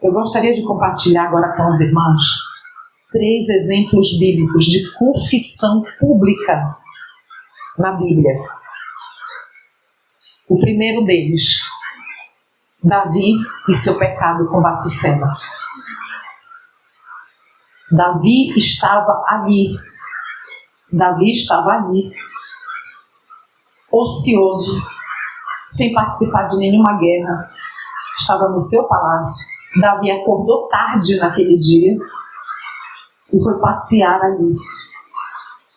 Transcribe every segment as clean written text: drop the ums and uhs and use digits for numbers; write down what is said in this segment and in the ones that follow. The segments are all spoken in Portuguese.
Eu gostaria de compartilhar agora com os irmãos 3 exemplos bíblicos de confissão pública na Bíblia. O primeiro deles, Davi e seu pecado com Batseba. Davi estava ali, ocioso, sem participar de nenhuma guerra, estava no seu palácio. Davi acordou tarde naquele dia e foi passear ali.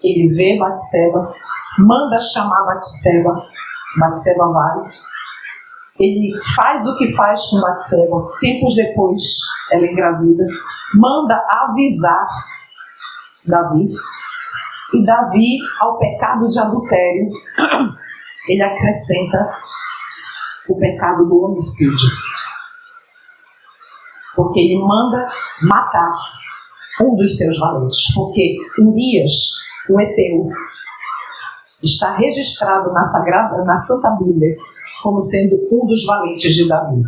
Ele vê Batseba, manda chamar Batseba, Batseba vai. Ele faz o que faz com Batseba. Tempos depois, ela engravida, manda avisar Davi. E Davi, ao pecado de adultério, ele acrescenta o pecado do homicídio. Porque ele manda matar um dos seus valentes. Porque Urias, o Heteu, está registrado na Santa Bíblia como sendo um dos valentes de Davi.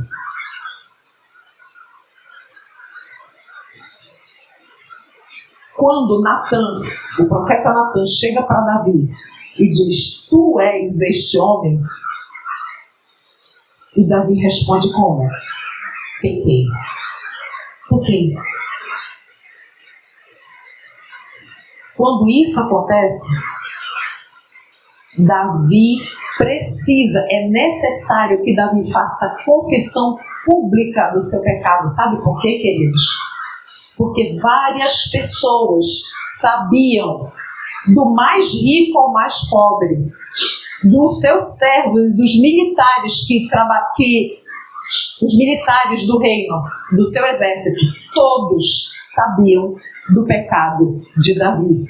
Quando Natan, o profeta Natan, chega para Davi e diz: tu és este homem? E Davi responde como? Pequei. Quando isso acontece, Davi é necessário que Davi faça confissão pública do seu pecado. Sabe por quê, queridos? Porque várias pessoas sabiam, do mais rico ao mais pobre, dos seus servos, dos militares os militares do reino, do seu exército, todos sabiam do pecado de Davi.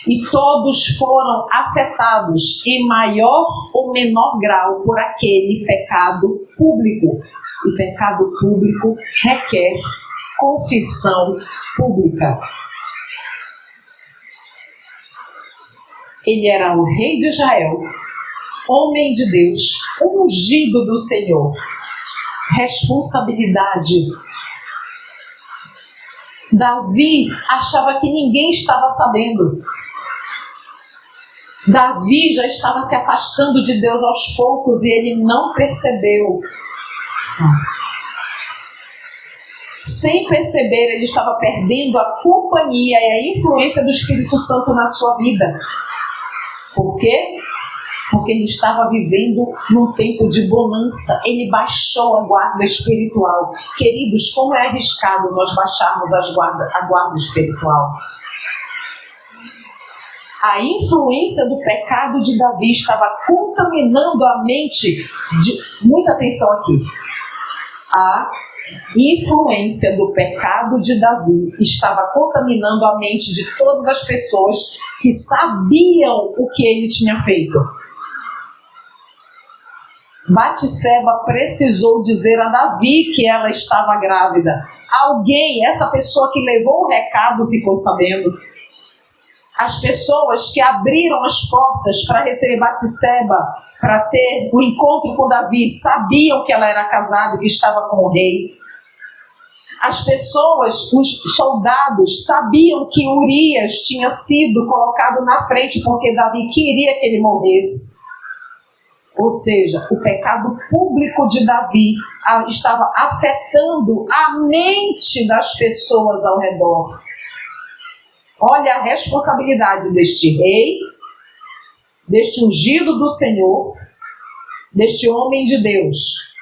E todos foram afetados em maior ou menor grau por aquele pecado público. E pecado público requer confissão pública. Ele era o rei de Israel, homem de Deus, ungido do Senhor. Responsabilidade. Davi achava que ninguém estava sabendo. Davi já estava se afastando de Deus aos poucos e ele não percebeu. Sem perceber, ele estava perdendo a companhia e a influência do Espírito Santo na sua vida. Por quê? Porque ele estava vivendo num tempo de bonança. Ele baixou a guarda espiritual. Queridos, como é arriscado nós baixarmos a guarda espiritual. A influência do pecado de Davi estava contaminando a mente muita atenção aqui. A influência do pecado de Davi estava contaminando a mente de todas as pessoas que sabiam o que ele tinha feito. Batseba precisou dizer a Davi que ela estava grávida. Essa pessoa que levou o recado ficou sabendo. As pessoas que abriram as portas para receber Batseba, para ter o encontro com Davi, sabiam que ela era casada e que estava com o rei. As pessoas, os soldados, sabiam que Urias tinha sido colocado na frente porque Davi queria que ele morresse. Ou seja, o pecado público de Davi estava afetando a mente das pessoas ao redor. Olha a responsabilidade deste rei, deste ungido do Senhor, deste homem de Deus.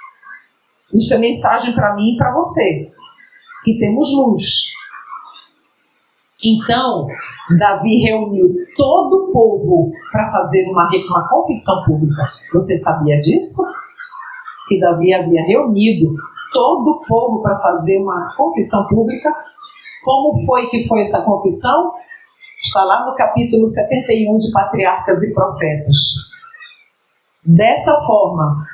Isso é mensagem para mim e para você, que temos luz. Então, Davi reuniu todo o povo para fazer uma confissão pública. Você sabia disso? Que Davi havia reunido todo o povo para fazer uma confissão pública. Como foi que foi essa confissão? Está lá no capítulo 71 de Patriarcas e Profetas. Dessa forma,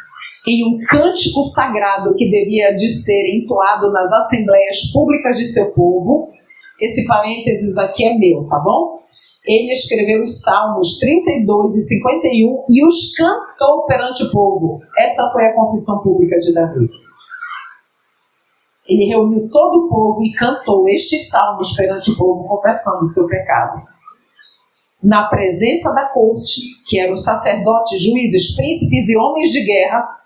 em um cântico sagrado que devia de ser entoado nas assembleias públicas de seu povo, esse parênteses aqui é meu, tá bom? Ele escreveu os Salmos 32 e 51 e os cantou perante o povo. Essa foi a confissão pública de Davi. Ele reuniu todo o povo e cantou estes salmos perante o povo, confessando o seu pecado. Na presença da corte, que eram sacerdotes, juízes, príncipes e homens de guerra,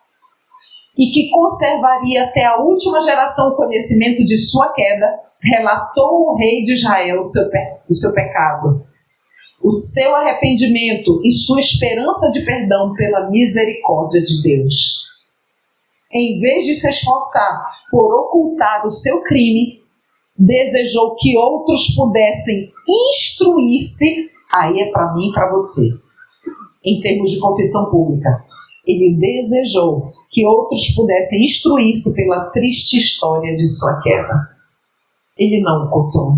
e que conservaria até a última geração o conhecimento de sua queda, relatou o rei de Israel o seu pecado, o seu arrependimento e sua esperança de perdão pela misericórdia de Deus. Em vez de se esforçar por ocultar o seu crime, desejou que outros pudessem instruir-se, aí é para mim e para você, em termos de confissão pública. Ele desejou que outros pudessem instruir-se pela triste história de sua queda. Ele não ocultou.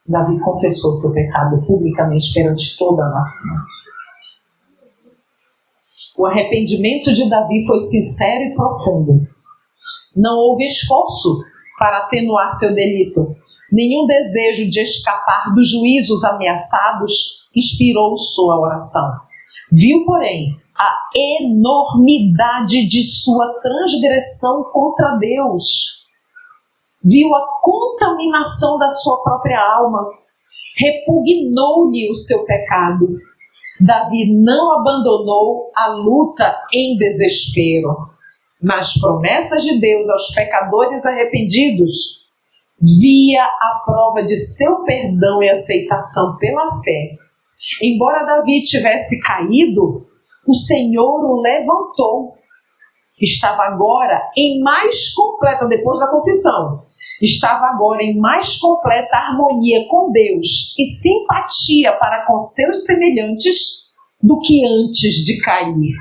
Davi confessou seu pecado publicamente perante toda a nação. O arrependimento de Davi foi sincero e profundo. Não houve esforço para atenuar seu delito. Nenhum desejo de escapar dos juízos ameaçados inspirou sua oração. Viu, porém, a enormidade de sua transgressão contra Deus. Viu a contaminação da sua própria alma. Repugnou-lhe o seu pecado. Davi não abandonou a luta em desespero. Nas promessas de Deus aos pecadores arrependidos, via a prova de seu perdão e aceitação pela fé. Embora Davi tivesse caído, o Senhor o levantou. Estava agora em mais completa, depois da confissão, estava agora em mais completa harmonia com Deus e simpatia para com seus semelhantes do que antes de cair.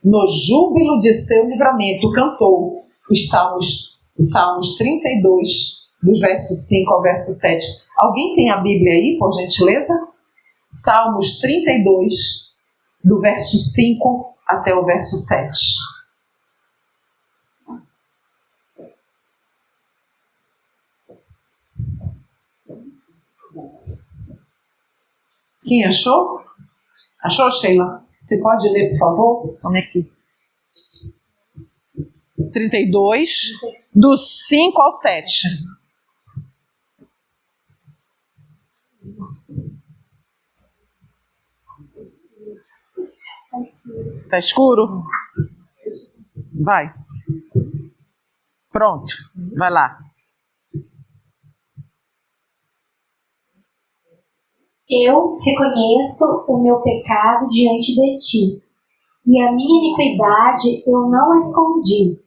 No júbilo de seu livramento, cantou os Salmos 32, dos versos 5 ao verso 7. Alguém tem a Bíblia aí, por gentileza? Salmos 32, do verso 5 até o verso 7. Quem achou? Achou, Sheila? Você pode ler, por favor? Vamos aqui. 32, do 5 ao 7. Tá escuro? Vai. Pronto, vai lá. Eu reconheço o meu pecado diante de ti, e a minha iniquidade eu não escondi.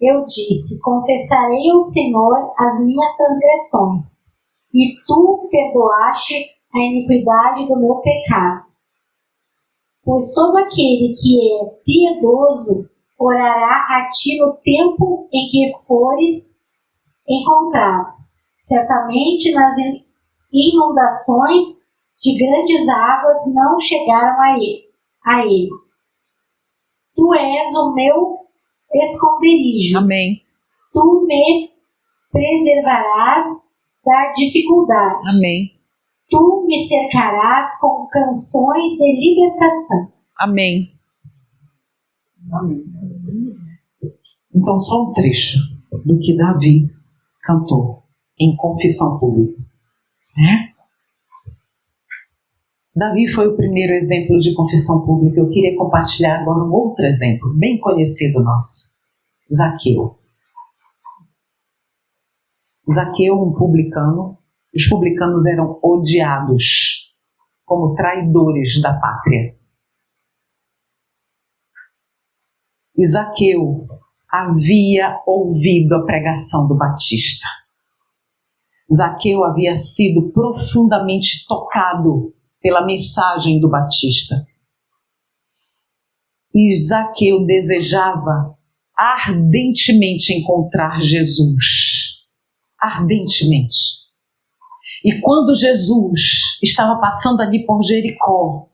Eu disse, confessarei ao Senhor as minhas transgressões, e tu perdoaste a iniquidade do meu pecado. Pois todo aquele que é piedoso orará a ti no tempo em que fores encontrado. Certamente nas inundações de grandes águas não chegaram a ele. Tu és o meu esconderijo. Amém. Tu me preservarás da dificuldade. Amém. Tu me cercarás com canções de libertação. Amém. Então, só um trecho do que Davi cantou em confissão pública. Davi foi o primeiro exemplo de confissão pública. Eu queria compartilhar agora um outro exemplo, bem conhecido nosso. Zaqueu. Zaqueu, um publicano. Os publicanos eram odiados como traidores da pátria. E Zaqueu havia ouvido a pregação do Batista. Zaqueu havia sido profundamente tocado pela mensagem do Batista. E Zaqueu desejava ardentemente encontrar Jesus. Ardentemente. E quando Jesus estava passando ali por Jericó,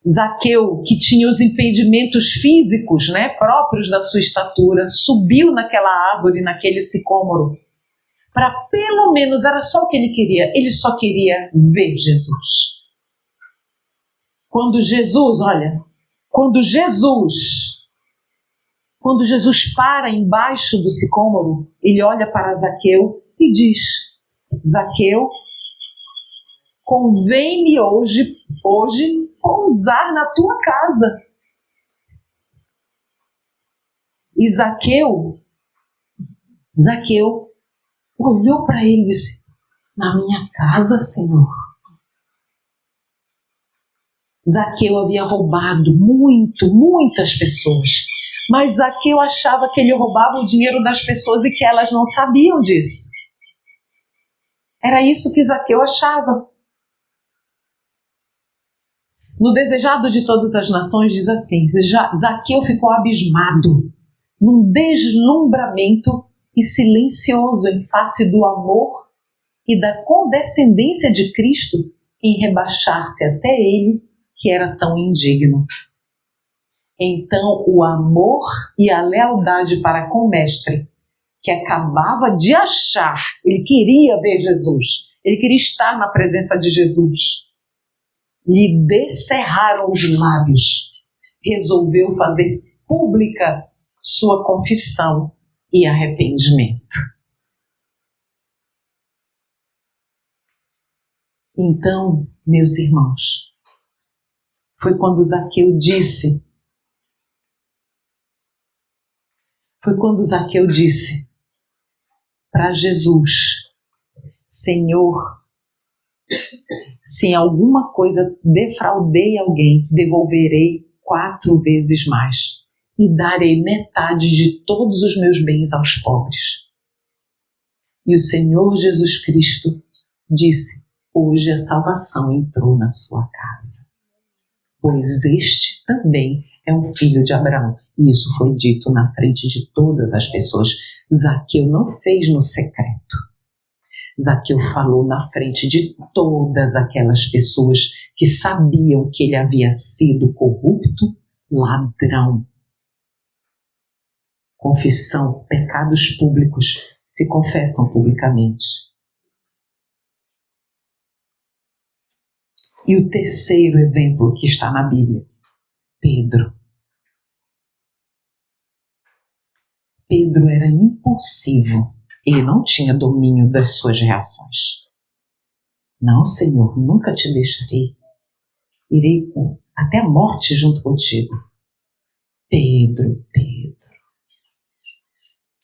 Zaqueu, que tinha os impedimentos físicos, próprios da sua estatura, subiu naquela árvore, naquele sicômoro, para pelo menos, era só o que ele queria ver Jesus. Quando Jesus Quando Jesus para embaixo do sicômoro, ele olha para Zaqueu e diz: Zaqueu, convém-me hoje pousar na tua casa. E Zaqueu olhou para ele e disse: na minha casa, Senhor. Zaqueu havia roubado muitas pessoas. Mas Zaqueu achava que ele roubava o dinheiro das pessoas e que elas não sabiam disso. Era isso que Zaqueu achava. No Desejado de Todas as Nações diz assim: Zaqueu ficou abismado, num deslumbramento e silencioso em face do amor e da condescendência de Cristo em rebaixar-se até ele, que era tão indigno. Então o amor e a lealdade para com o mestre, que acabava de achar, ele queria ver Jesus, ele queria estar na presença de Jesus, lhe descerraram os lábios, resolveu fazer pública sua confissão e arrependimento. Então, meus irmãos, foi quando Zaqueu disse para Jesus: Senhor, se em alguma coisa defraudei alguém, devolverei 4 vezes mais e darei metade de todos os meus bens aos pobres. E o Senhor Jesus Cristo disse: hoje a salvação entrou na sua casa, pois este também é um filho de Abraão. E isso foi dito na frente de todas as pessoas. Zaqueu não fez no secreto. Zaqueu falou na frente de todas aquelas pessoas que sabiam que ele havia sido corrupto, ladrão. Confissão, pecados públicos se confessam publicamente. E o terceiro exemplo que está na Bíblia, Pedro. Pedro era impulsivo, ele não tinha domínio das suas reações. Não, Senhor, nunca te deixarei. Irei até a morte junto contigo. Pedro,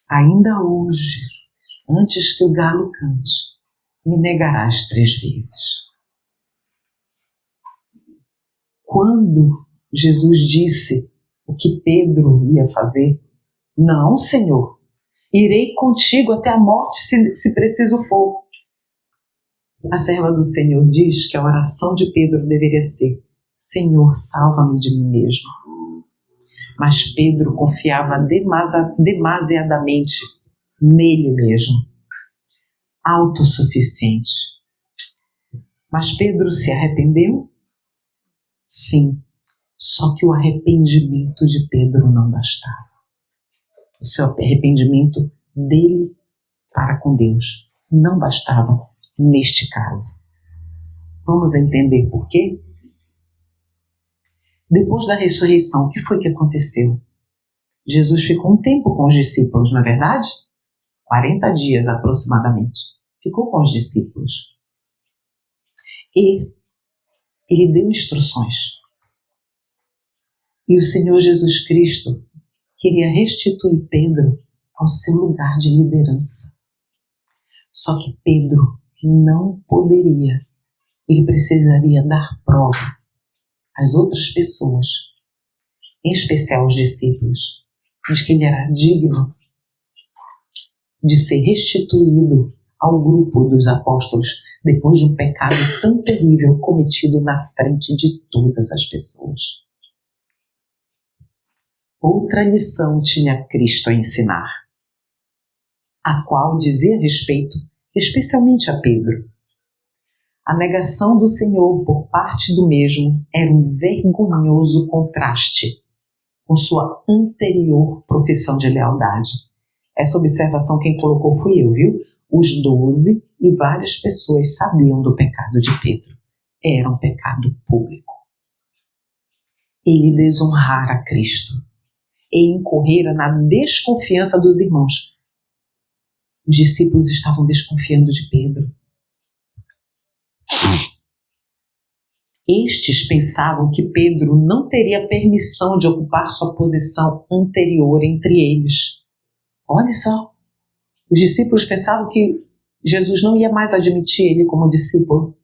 ainda hoje, antes que o galo cante, me negarás 3 vezes. Quando Jesus disse o que Pedro ia fazer, não, Senhor, irei contigo até a morte se preciso for. A serva do Senhor diz que a oração de Pedro deveria ser: Senhor, salva-me de mim mesmo. Mas Pedro confiava demasiadamente nele mesmo, autossuficiente. Mas Pedro se arrependeu? Sim, só que o arrependimento de Pedro não bastava. O seu arrependimento dele para com Deus não bastava neste caso. Vamos entender por quê? Depois da ressurreição, o que foi que aconteceu? Jesus ficou um tempo com os discípulos, não é verdade? 40 dias aproximadamente. Ficou com os discípulos. E ele deu instruções. E o Senhor Jesus Cristo queria restituir Pedro ao seu lugar de liderança. Só que Pedro não poderia. Ele precisaria dar prova às outras pessoas, em especial os discípulos, de que ele era digno de ser restituído ao grupo dos apóstolos depois de um pecado tão terrível cometido na frente de todas as pessoas. Outra lição tinha Cristo a ensinar, a qual dizia respeito especialmente a Pedro. A negação do Senhor por parte do mesmo era um vergonhoso contraste com sua anterior profissão de lealdade. Essa observação quem colocou fui eu, viu? Os 12 e várias pessoas sabiam do pecado de Pedro. Era um pecado público. Ele desonrara Cristo. e incorrera na desconfiança dos irmãos. Os discípulos estavam desconfiando de Pedro. Estes pensavam que Pedro não teria permissão de ocupar sua posição anterior entre eles. Olha só, os discípulos pensavam que Jesus não ia mais admitir ele como discípulo.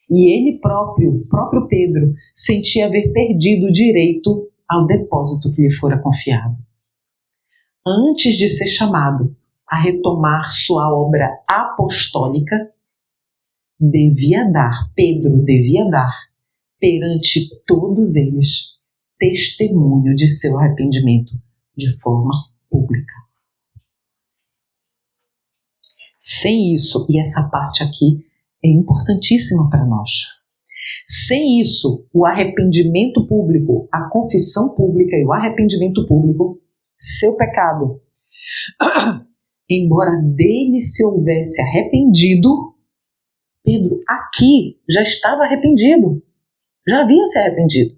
E ele próprio Pedro, sentia haver perdido o direito ao depósito que lhe fora confiado. Antes de ser chamado a retomar sua obra apostólica, Pedro devia dar, perante todos eles, testemunho de seu arrependimento de forma pública. Sem isso, e essa parte aqui é importantíssima para nós, sem isso, o arrependimento público, a confissão pública e o arrependimento público, seu pecado, embora dele se houvesse arrependido, Pedro aqui já estava arrependido, já havia se arrependido.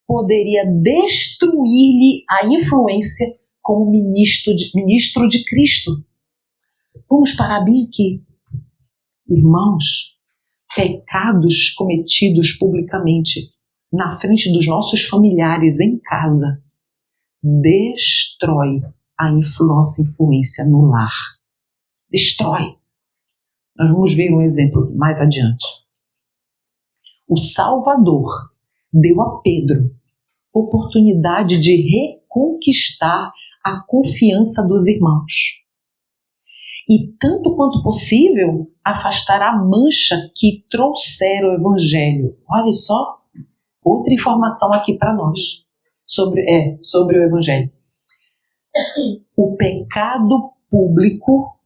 Poderia destruir-lhe a influência como ministro de Cristo. Vamos parar bem aqui. Irmãos, pecados cometidos publicamente na frente dos nossos familiares em casa destrói a nossa influência no lar. Destrói. Nós vamos ver um exemplo mais adiante. O Salvador deu a Pedro oportunidade de reconquistar a confiança dos irmãos. E, tanto quanto possível, afastar a mancha que trouxera o Evangelho. Olha só, outra informação aqui para nós sobre o Evangelho. O pecado público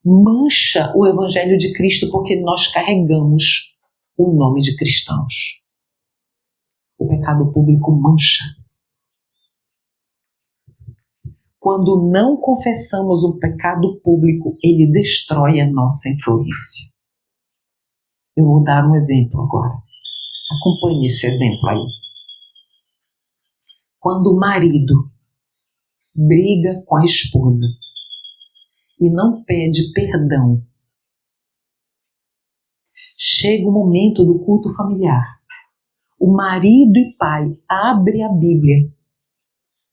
mancha o Evangelho de Cristo porque nós carregamos o nome de cristãos. O pecado público mancha. Quando não confessamos o pecado público, ele destrói a nossa influência. Eu vou dar um exemplo agora. Acompanhe esse exemplo aí. Quando o marido briga com a esposa e não pede perdão, chega o momento do culto familiar. O marido e pai abrem a Bíblia.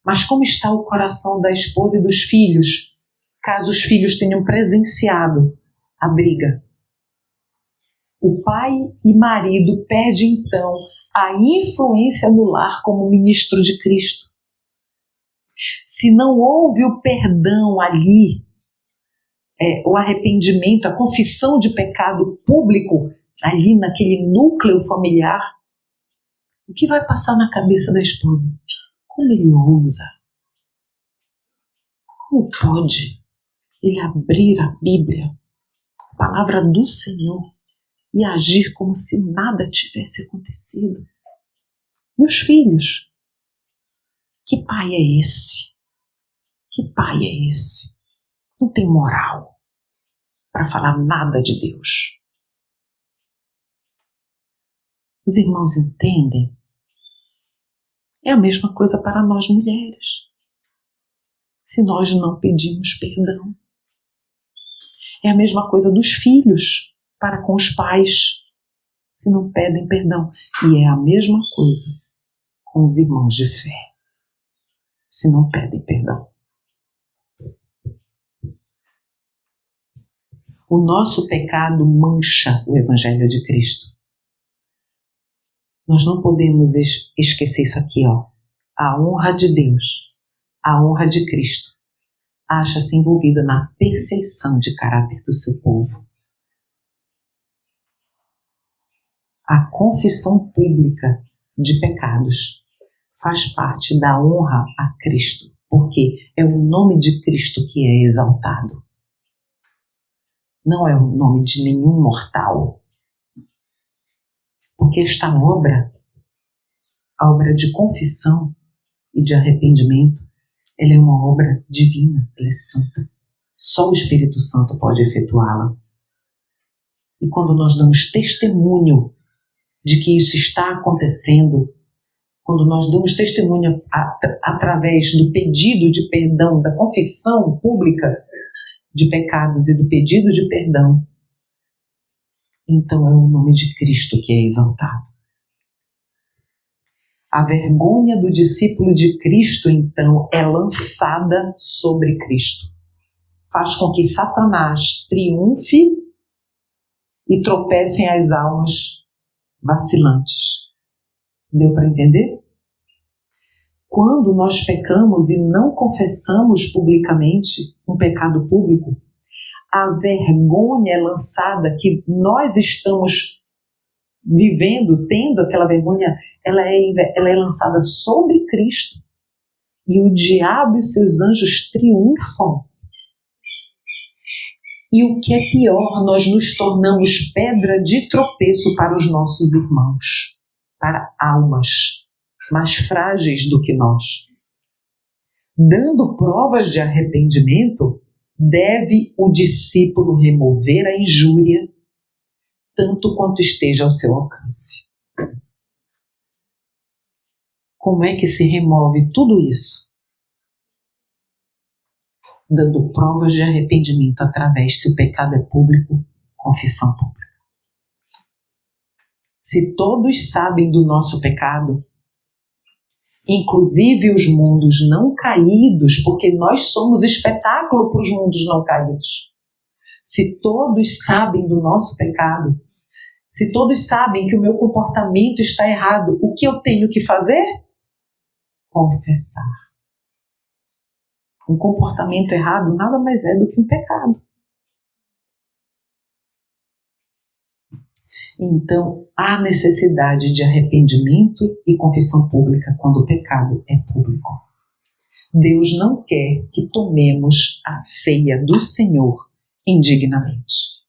Mas como está o coração da esposa e dos filhos, caso os filhos tenham presenciado a briga? O pai e marido perdem então a influência no lar como ministro de Cristo. Se não houve o perdão ali, o arrependimento, a confissão de pecado público ali naquele núcleo familiar, o que vai passar na cabeça da esposa? Como ele ousa? Como pode ele abrir a Bíblia, a palavra do Senhor, e agir como se nada tivesse acontecido? E os filhos? Que pai é esse? Que pai é esse? Não tem moral para falar nada de Deus. Os irmãos entendem? É a mesma coisa para nós mulheres. Se nós não pedimos perdão. É a mesma coisa dos filhos para com os pais, se não pedem perdão. E é a mesma coisa com os irmãos de fé, se não pedem perdão. O nosso pecado mancha o Evangelho de Cristo. Nós não podemos esquecer isso aqui, ó. A honra de Deus, a honra de Cristo, acha-se envolvida na perfeição de caráter do seu povo. A confissão pública de pecados faz parte da honra a Cristo, porque é o nome de Cristo que é exaltado. Não é o nome de nenhum mortal. Porque esta obra, a obra de confissão e de arrependimento, ela é uma obra divina, ela é santa. Só o Espírito Santo pode efetuá-la. E quando nós damos testemunho de que isso está acontecendo, quando nós damos testemunho através do pedido de perdão, da confissão pública de pecados e do pedido de perdão, então é o nome de Cristo que é exaltado. A vergonha do discípulo de Cristo, então, é lançada sobre Cristo. Faz com que Satanás triunfe e tropecem as almas vacilantes. Deu para entender? Quando nós pecamos e não confessamos publicamente um pecado público, a vergonha é lançada, que nós estamos vivendo, tendo aquela vergonha, ela é lançada sobre Cristo. E o diabo e os seus anjos triunfam. E o que é pior, nós nos tornamos pedra de tropeço para os nossos irmãos, para almas mais frágeis do que nós. Dando provas de arrependimento, deve o discípulo remover a injúria, tanto quanto esteja ao seu alcance. Como é que se remove tudo isso? Dando provas de arrependimento através, se o pecado é público, confissão pública. Se todos sabem do nosso pecado, inclusive os mundos não caídos, porque nós somos espetáculo para os mundos não caídos. Se todos sabem do nosso pecado, se todos sabem que o meu comportamento está errado, o que eu tenho que fazer? Confessar. Um comportamento errado nada mais é do que um pecado. Então, há necessidade de arrependimento e confissão pública quando o pecado é público. Deus não quer que tomemos a ceia do Senhor indignamente.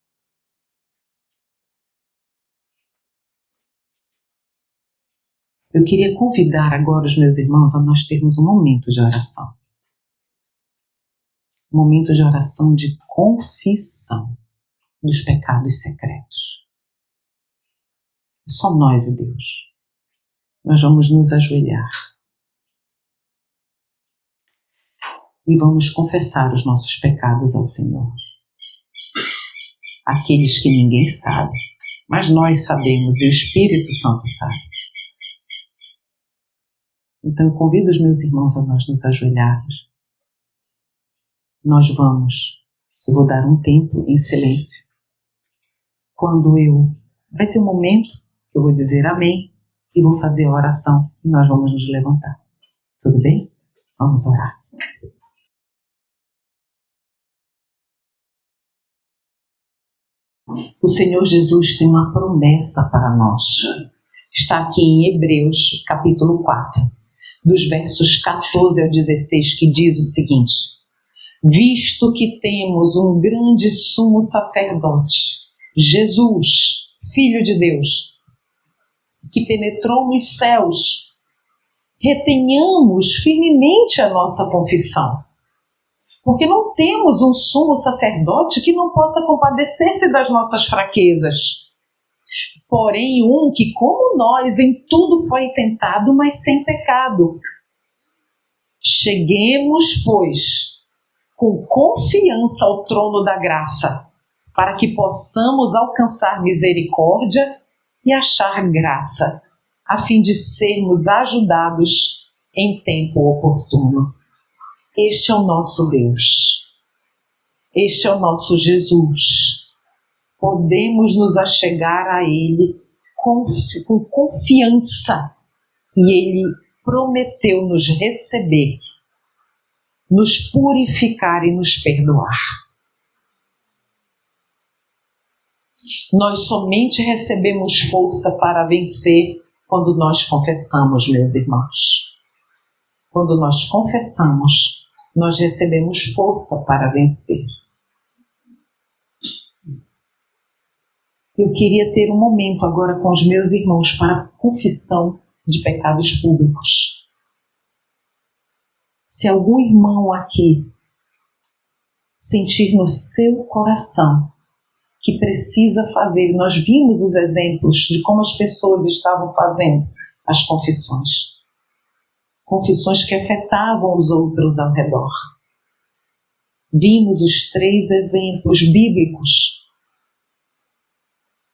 Eu queria convidar agora os meus irmãos a nós termos um momento de oração. Um momento de oração de confissão dos pecados secretos. Só nós e Deus. Nós vamos nos ajoelhar e vamos confessar os nossos pecados ao Senhor. Aqueles que ninguém sabe, mas nós sabemos e o Espírito Santo sabe. Então eu convido os meus irmãos a nós nos ajoelharmos. Eu vou dar um tempo em silêncio. Vai ter um momento que eu vou dizer amém e vou fazer a oração e nós vamos nos levantar. Tudo bem? Vamos orar. O Senhor Jesus tem uma promessa para nós. Está aqui em Hebreus, capítulo 4, dos versos 14 ao 16, que diz o seguinte: visto que temos um grande sumo sacerdote, Jesus, Filho de Deus, que penetrou nos céus, retenhamos firmemente a nossa confissão. Porque não temos um sumo sacerdote que não possa compadecer-se das nossas fraquezas. Porém, um que, como nós, em tudo foi tentado, mas sem pecado. Cheguemos, pois, com confiança ao trono da graça, para que possamos alcançar misericórdia e achar graça, a fim de sermos ajudados em tempo oportuno. Este é o nosso Deus. Este é o nosso Jesus. Podemos nos achegar a Ele com confiança. E Ele prometeu nos receber, nos purificar e nos perdoar. Nós somente recebemos força para vencer quando nós confessamos, meus irmãos. Quando nós confessamos, nós recebemos força para vencer. Eu queria ter um momento agora com os meus irmãos para confissão de pecados públicos. Se algum irmão aqui sentir no seu coração que precisa fazer, nós vimos os exemplos de como as pessoas estavam fazendo as confissões. confissões que afetavam os outros ao redor. Vimos os 3 exemplos bíblicos.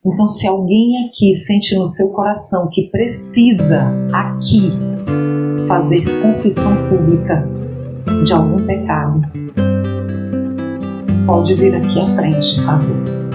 Então, se alguém aqui sente no seu coração que precisa aqui fazer confissão pública de algum pecado, pode vir aqui à frente e fazer.